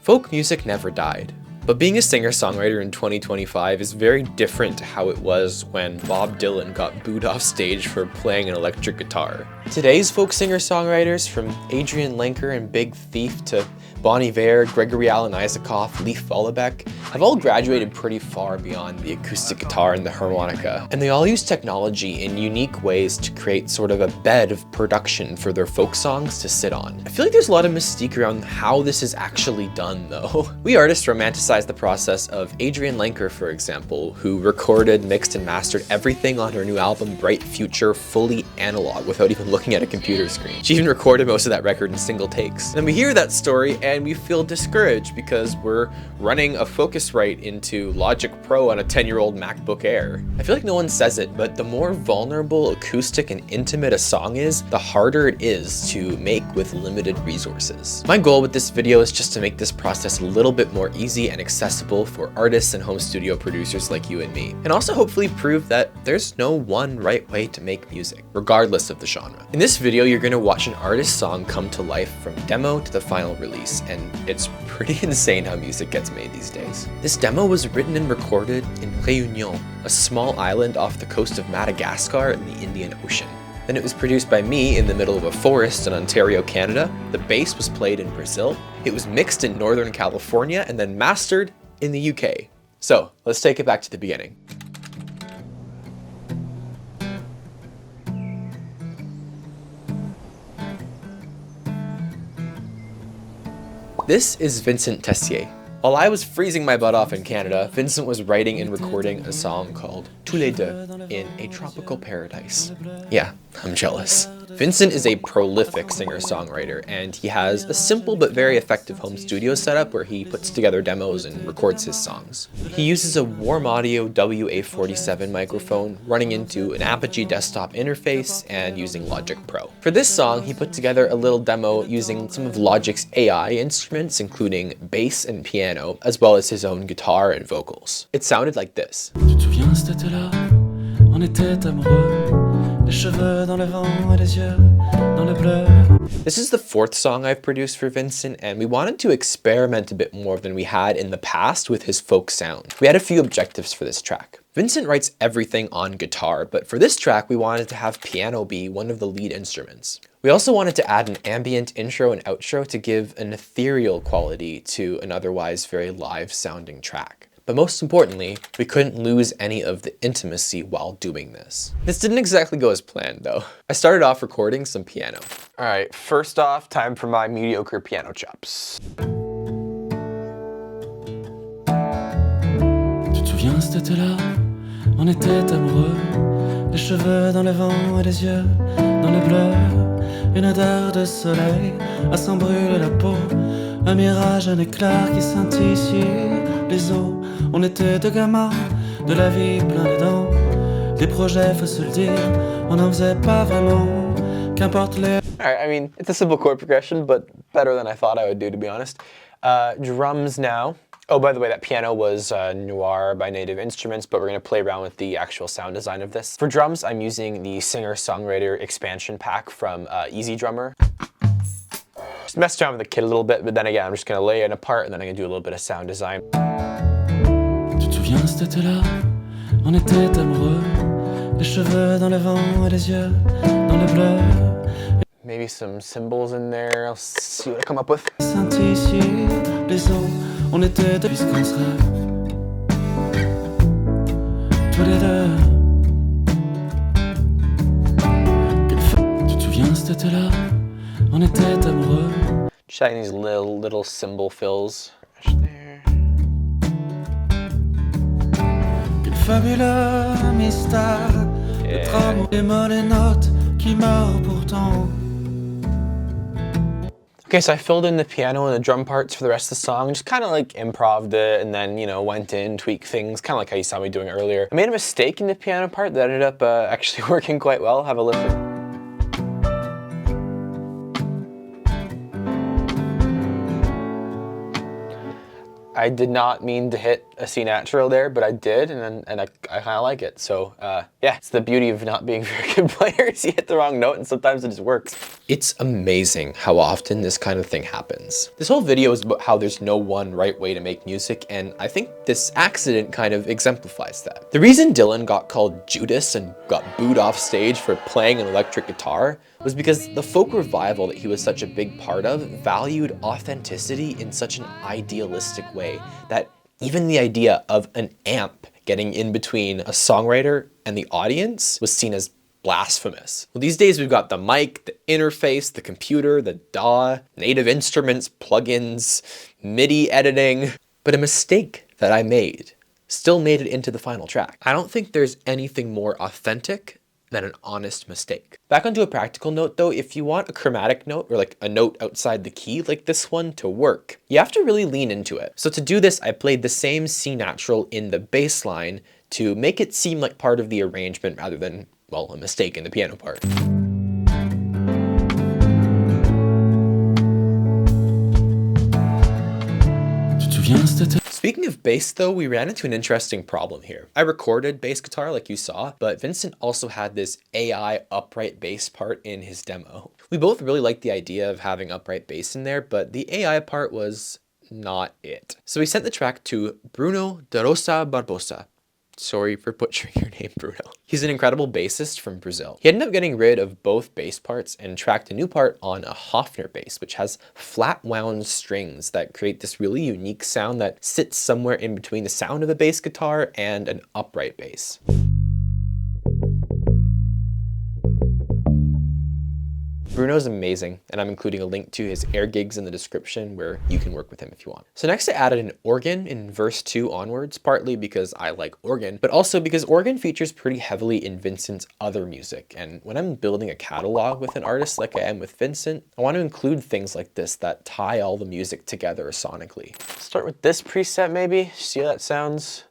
Folk music never died, but being a singer-songwriter in 2025 is very different to how it was when Bob Dylan got booed off stage for playing an electric guitar. Today's folk singer-songwriters, from Adrian Lenker and Big Thief to Bon Iver, Gregory Alan Isakov, Leif Vollebekk, have all graduated pretty far beyond the acoustic guitar and the harmonica, and they all use technology in unique ways to create sort of a bed of production for their folk songs to sit on. I feel like there's a lot of mystique around how this is actually done, though. We artists romanticize the process of Adrian Lenker, for example, who recorded, mixed, and mastered everything on her new album Bright Future fully analog without even looking at a computer screen. She even recorded most of that record in single takes. And then we hear that story and we feel discouraged because we're running a Focusrite into Logic Pro on a 10-year-old MacBook Air. I feel like no one says it, but the more vulnerable, acoustic, and intimate a song is, the harder it is to make with limited resources. My goal with this video is just to make this process a little bit more easy and accessible for artists and home studio producers like you and me, and also hopefully prove that there's no one right way to make music, regardless of the genre. In this video, you're going to watch an artist's song come to life from demo to the final release, and it's pretty insane how music gets made these days. This demo was written and recorded in Réunion, a small island off the coast of Madagascar in the Indian Ocean. Then it was produced by me in the middle of a forest in Ontario, Canada. The bass was played in Brazil. It was mixed in Northern California and then mastered in the UK. So let's take it back to the beginning. This is Vincent Tessier. While I was freezing my butt off in Canada, Vincent was writing and recording a song called Tous les deux in a tropical paradise. Yeah, I'm jealous. Vincent is a prolific singer-songwriter, and he has a simple but very effective home studio setup where he puts together demos and records his songs. He uses a Warm Audio WA-47 microphone running into an Apogee desktop interface and using Logic Pro. For this song, he put together a little demo using some of Logic's AI instruments, including bass and piano, as well as his own guitar and vocals. It sounded like this. Tu te souviens, cet été-là, on était amoureux. Les cheveux dans le vent et les yeux dans le bleu. This is the fourth song I've produced for Vincent, and we wanted to experiment a bit more than we had in the past with his folk sound. We had a few objectives for this track. Vincent writes everything on guitar, but for this track we wanted to have piano be one of the lead instruments. We also wanted to add an ambient intro and outro to give an ethereal quality to an otherwise very live sounding track. But most importantly, we couldn't lose any of the intimacy while doing this. This didn't exactly go as planned though. I started off recording some piano. Alright, first off, time for my mediocre piano chops. Tu te souviens, cet été-là, on était amoureux. Les cheveux dans le vent et les yeux dans le bleu. Une odeur de soleil à s'en brûler la peau. Un mirage, un éclair qui scintille sur les eaux. On était deux gamins, de la vie plein les dents. Des projets, faut se le dire, on n'en faisait pas vraiment. Qu'importe les... Alright, I mean, it's a simple chord progression, but better than I thought I would do, to be honest. Drums now. Oh, by the way, that piano was Noir by Native Instruments, but we're going to play around with the actual sound design of this. For drums, I'm using the singer-songwriter expansion pack from Easy Drummer. Just messed around with the kit a little bit, but then again, I'm just going to lay it apart and then I'm going to do a little bit of sound design. Tu te souviens, cet été-là, on était amoureux. Les cheveux dans le vent et les yeux dans le bleu. Maybe some cymbals in there, I'll see what I come up with. Scintille sur les eaux. On était deux puisqu'on serait tous les deux. Tu te souviens, cet été-là, on était amoureux. Just adding these little cymbal fills. Right there. Quel fabuleux mystère. Notre amour, les mots, les notes qui meurent pourtant. Okay, so I filled in the piano and the drum parts for the rest of the song, just kind of like improv'd it and then, you know, went in, tweaked things, kind of like how you saw me doing earlier. I made a mistake in the piano part that ended up actually working quite well. Have a listen. I did not mean to hit a C natural there, but I did, and I kind of like it. So yeah, it's the beauty of not being very good players. You hit the wrong note and sometimes it just works. It's amazing how often this kind of thing happens. This whole video is about how there's no one right way to make music, and I think this accident kind of exemplifies that. The reason Dylan got called Judas and got booed off stage for playing an electric guitar was because the folk revival that he was such a big part of valued authenticity in such an idealistic way that even the idea of an amp getting in between a songwriter and the audience was seen as blasphemous. Well, these days we've got the mic, the interface, the computer, the DAW, native instruments, plugins, MIDI editing, but a mistake that I made still made it into the final track. I don't think there's anything more authentic than an honest mistake. Back onto a practical note though, if you want a chromatic note or like a note outside the key like this one to work, you have to really lean into it. So to do this, I played the same C natural in the bass line to make it seem like part of the arrangement rather than, well, a mistake in the piano part. Speaking of bass though, we ran into an interesting problem here. I recorded bass guitar like you saw, but Vincent also had this AI upright bass part in his demo. We both really liked the idea of having upright bass in there, but the AI part was not it. So we sent the track to Bruno de Rosa Barbosa. Sorry for butchering your name, Bruno. He's an incredible bassist from Brazil. He ended up getting rid of both bass parts and tracked a new part on a Hofner bass, which has flat wound strings that create this really unique sound that sits somewhere in between the sound of a bass guitar and an upright bass. Bruno's amazing, and I'm including a link to his air gigs in the description where you can work with him if you want. So next I added an organ in verse 2 onwards, partly because I like organ, but also because organ features pretty heavily in Vincent's other music. And when I'm building a catalog with an artist like I am with Vincent, I want to include things like this that tie all the music together sonically. Start with this preset maybe, see how that sounds?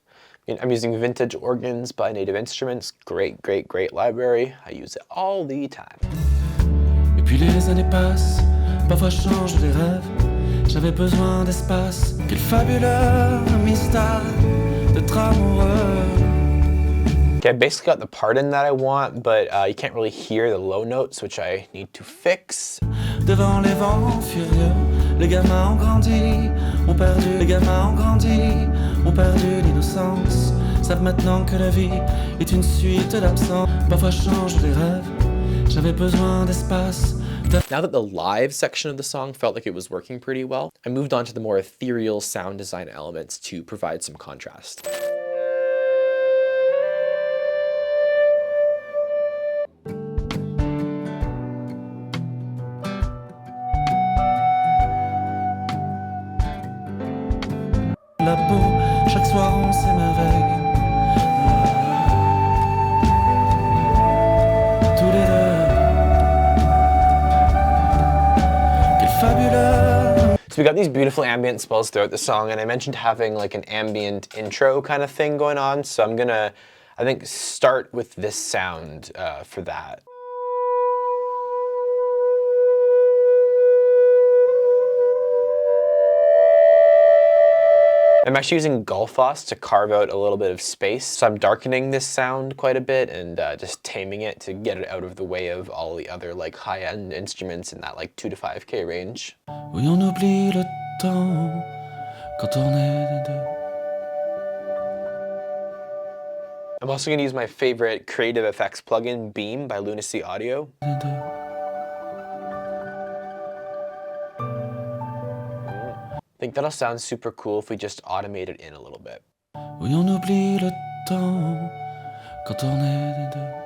I'm using vintage organs by Native Instruments. Great, great, great library. I use it all the time. Puis les années passent, parfois je change les rêves. J'avais besoin d'espace. Quel fabuleux mystère d'être amoureux. Okay, I basically got the part in that I want, but you can't really hear the low notes, which I need to fix. Devant les vents furieux, les gamins ont grandi, ont perdu. Les gamins ont grandi, ont perdu l'innocence. Savent maintenant que la vie est une suite d'absents. Parfois je change les rêves. J'avais besoin d'espace. Now that the live section of the song felt like it was working pretty well, I moved on to the more ethereal sound design elements to provide some contrast. La peau, chaque soir on s'émerveille. Tous les deux. So we got these beautiful ambient spells throughout the song, and I mentioned having like an ambient intro kind of thing going on, so I'm gonna, I think, start with this sound for that. I'm actually using Gullfoss to carve out a little bit of space, so I'm darkening this sound quite a bit and just taming it to get it out of the way of all the other like high-end instruments in that like 2 to 5K range. Oui, on oublie le temps quand on est deux. I'm also going to use my favorite creative effects plugin, Beam by Lunacy Audio. I think that'll sound super cool if we just automate it in a little bit. Oui, on oublie le temps quand on est deux.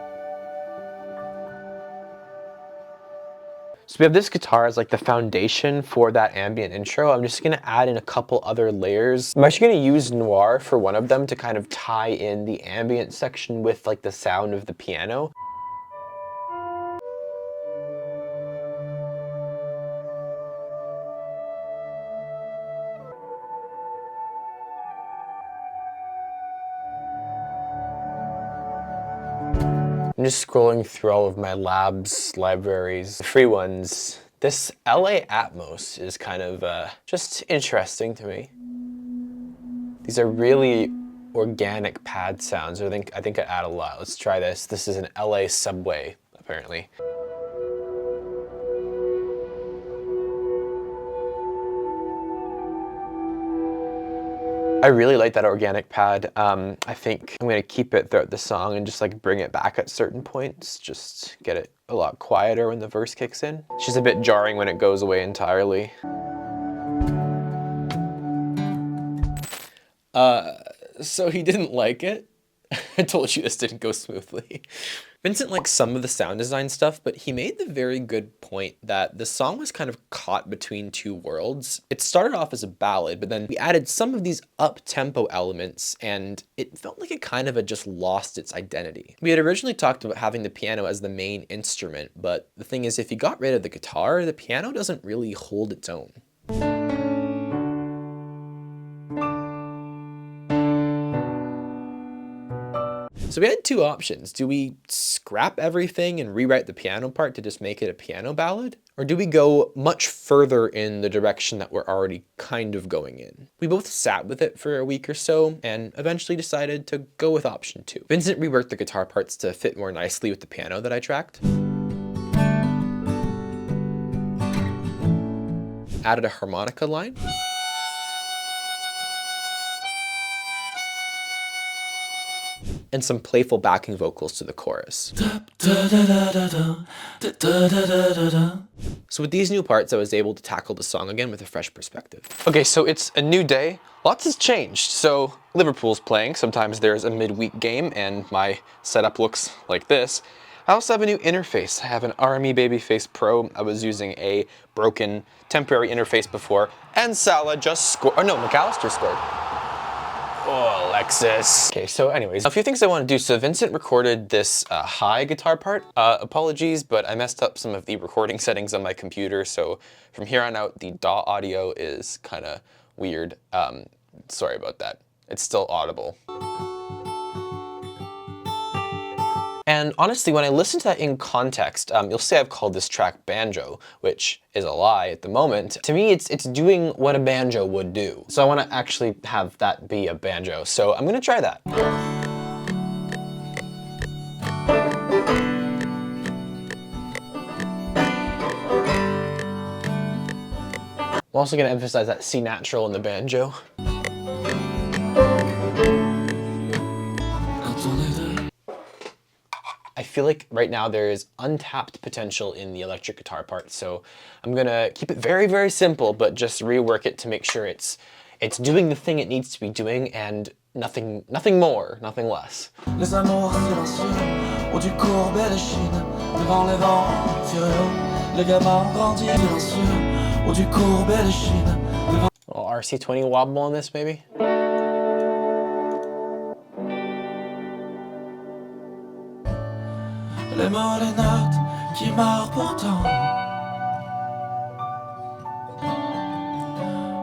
So we have this guitar as like the foundation for that ambient intro. I'm just gonna add in a couple other layers. I'm actually gonna use Noir for one of them to kind of tie in the ambient section with like the sound of the piano. I'm just scrolling through all of my labs, libraries, the free ones. This LA Atmos is kind of just interesting to me. These are really organic pad sounds. I think I add a lot. Let's try this. This is an LA subway, apparently. I really like that organic pad. I think I'm gonna keep it throughout the song and just like bring it back at certain points. Just get it a lot quieter when the verse kicks in. It's just a bit jarring when it goes away entirely. So he didn't like it? I told you this didn't go smoothly. Vincent liked some of the sound design stuff, but he made the very good point that the song was kind of caught between two worlds. It started off as a ballad, but then we added some of these up-tempo elements, and it felt like it kind of had just lost its identity. We had originally talked about having the piano as the main instrument, but the thing is, if you got rid of the guitar, the piano doesn't really hold its own. So we had two options. Do we scrap everything and rewrite the piano part to just make it a piano ballad? Or do we go much further in the direction that we're already kind of going in? We both sat with it for a week or so and eventually decided to go with option 2. Vincent reworked the guitar parts to fit more nicely with the piano that I tracked. Added a harmonica line. And some playful backing vocals to the chorus. So with these new parts, I was able to tackle the song again with a fresh perspective. Okay, so it's a new day. Lots has changed. So Liverpool's playing. Sometimes there's a midweek game and my setup looks like this. I also have a new interface. I have an RME Babyface Pro. I was using a broken temporary interface before. And Salah just scored. Oh no, McAllister scored. Oh, Alexis. Okay, so anyways, a few things I want to do. So Vincent recorded this high guitar part. Apologies, but I messed up some of the recording settings on my computer. So from here on out, the DAW audio is kind of weird. Sorry about that. It's still audible. And honestly, when I listen to that in context, you'll say I've called this track banjo, which is a lie at the moment. To me, it's doing what a banjo would do. So I want to actually have that be a banjo. So I'm going to try that. I'm also going to emphasize that C natural in the banjo. I feel like right now there is untapped potential in the electric guitar part, so I'm gonna keep it very, very simple, but just rework it to make sure it's doing the thing it needs to be doing and nothing more, nothing less. Les amours silencieux ont du courbet de Chine devant les vents furieux. Les gamins grandis silencieux ont du courbet de Chine. A little RC20 wobble on this, maybe? Les mots, les notes qui marquent pourtant.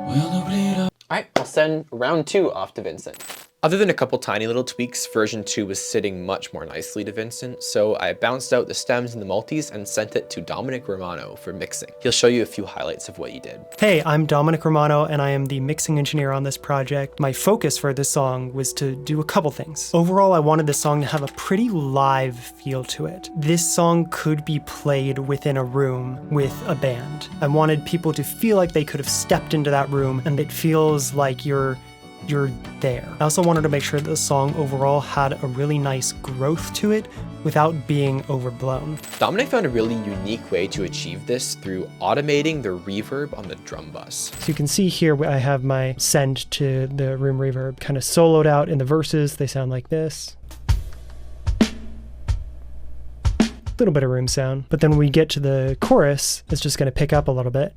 Oui, on oublie le... Alright, I'll send round 2 off to Vincent. Other than a couple tiny little tweaks, version 2 was sitting much more nicely to Vincent, so I bounced out the stems and the multis and sent it to Dominic Romano for mixing. He'll show you a few highlights of what he did. Hey, I'm Dominic Romano and I am the mixing engineer on this project. My focus for this song was to do a couple things. Overall, I wanted this song to have a pretty live feel to it. This song could be played within a room with a band. I wanted people to feel like they could have stepped into that room and it feels like you're there. I also wanted to make sure that the song overall had a really nice growth to it without being overblown. Dominic found a really unique way to achieve this through automating the reverb on the drum bus. So you can see here I have my send to the room reverb kind of soloed out in the verses. They sound like this. Little bit of room sound. But then when we get to the chorus, it's just going to pick up a little bit.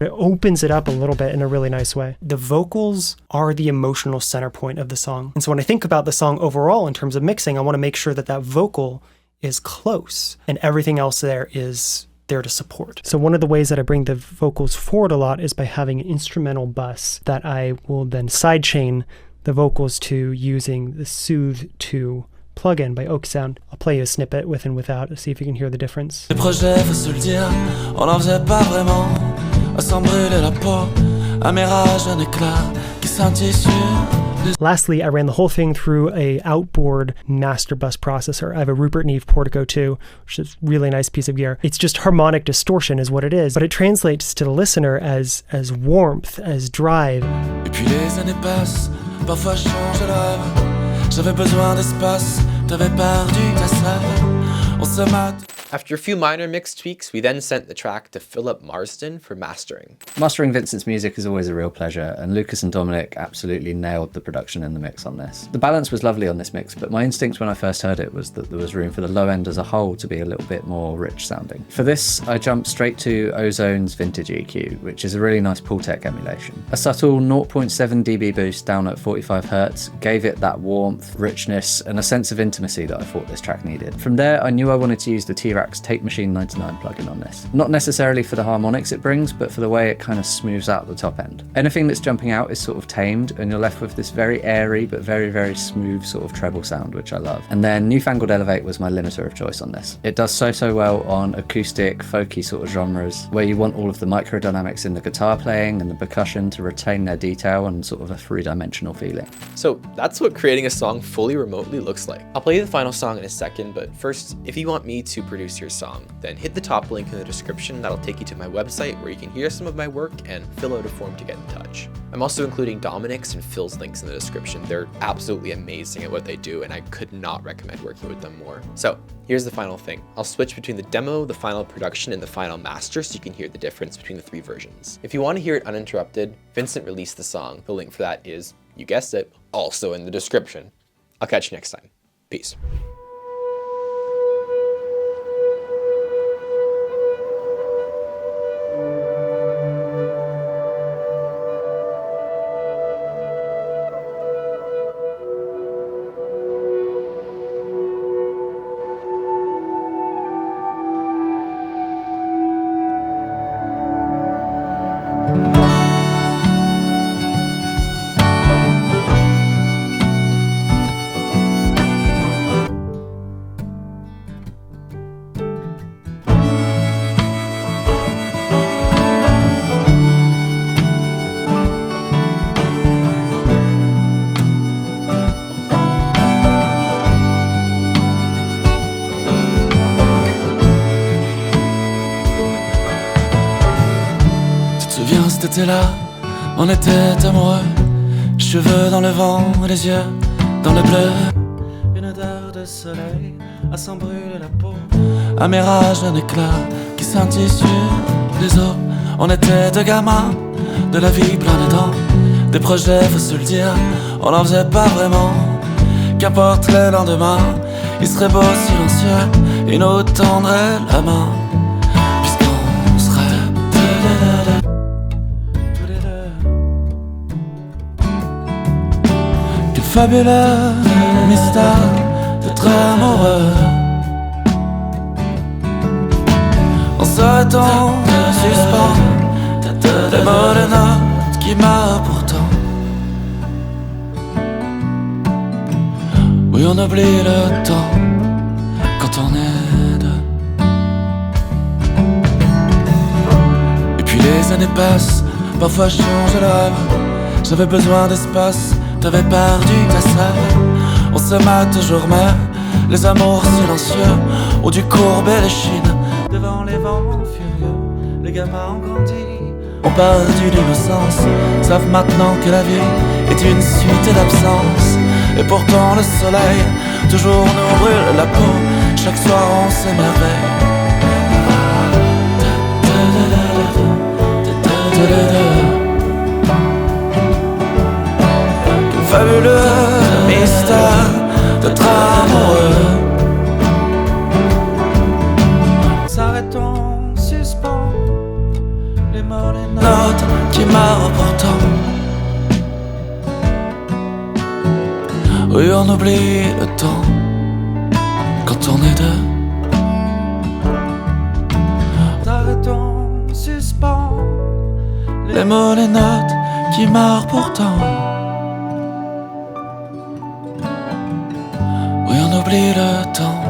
It opens it up a little bit in a really nice way. The vocals are the emotional center point of the song. And so when I think about the song overall in terms of mixing, I want to make sure that that vocal is close and everything else there is there to support. So one of the ways that I bring the vocals forward a lot is by having an instrumental bus that I will then sidechain the vocals to using the Soothe 2 plugin by Oak Sound. I'll play you a snippet with and without to see if you can hear the difference. Les projets, faut se le dire, on n'en faisait pas vraiment. À s'en brûler la peau, un mirage, un éclat qui scintille sur les... Lastly, I ran the whole thing through a outboard master bus processor. I have a Rupert Neve Portico 2, which is a really nice piece of gear. It's just harmonic distortion is what it is, but it translates to the listener as warmth, as drive. Et puis les années passent, parfois je change de rêve. J'avais besoin d'espace, t'avais perdu ta sève. On se mate. After a few minor mix tweaks, we then sent the track to Phil Marsden for mastering. Mastering Vincent's music is always a real pleasure, and Lucas and Dominic absolutely nailed the production and the mix on this. The balance was lovely on this mix, but my instinct when I first heard it was that there was room for the low end as a whole to be a little bit more rich sounding. For this, I jumped straight to Ozone's Vintage EQ, which is a really nice Pultec emulation. A subtle 0.7 dB boost down at 45Hz gave it that warmth, richness, and a sense of intimacy that I thought this track needed. From there, I knew I wanted to use the T-Rack's Tape Machine 99 plugin on this. Not necessarily for the harmonics it brings, but for the way it kind of smooths out the top end. Anything that's jumping out is sort of tamed, and you're left with this very airy but very, very smooth sort of treble sound, which I love. And then Newfangled Elevate was my limiter of choice on this. It does so well on acoustic, folky sort of genres, where you want all of the microdynamics in the guitar playing and the percussion to retain their detail and sort of a three-dimensional feeling. So that's what creating a song fully remotely looks like. I'll play the final song in a second, but first, if you want me to produce your song, then hit the top link in the description. That'll take you to my website where you can hear some of my work and fill out a form to get in touch. I'm also including Dominic's and Phil's links in the description. They're absolutely amazing at what they do, and I could not recommend working with them more. So here's the final thing. I'll switch between the demo, the final production, and the final master so you can hear the difference between the three versions. If you want to hear it uninterrupted, Vincent released the song. The link for that is, you guessed it, also in the description. I'll catch you next time. Peace. T'étais là, on était amoureux, cheveux dans le vent et les yeux dans le bleu. Une odeur de soleil à s'en brûler la peau, un mirage, un éclat qui scintille sur les eaux. On était deux gamins, de la vie plein dedans, des projets, faut se le dire, on n'en faisait pas vraiment. Qu'importe le lendemain, il serait beau, silencieux, et nous tendrait la main. Fabuleux mystère d'être amoureux. On serait en suspens, les mots, les notes qui marrent pourtant. Oui, on oublie le temps quand on est deux. Et puis les années passent, parfois je change de rêve. J'avais besoin d'espace, t'avais perdu ta sève. On se mate toujours mais les amours silencieux ont dû courber les chines devant les vents furieux. Les gamins ont grandi, ont perdu l'innocence, savent maintenant que la vie est une suite d'absence. Et pourtant le soleil toujours nous brûle la peau. Chaque soir on s'émerveille. Fabuleux mystère d'être amoureux. S'arrêtons, suspend les mots, les notes qui marrent pourtant. Oui, on oublie le temps quand on est deux. S'arrêtons, suspend les mots, les notes qui marrent pourtant. Oui, on oublie le temps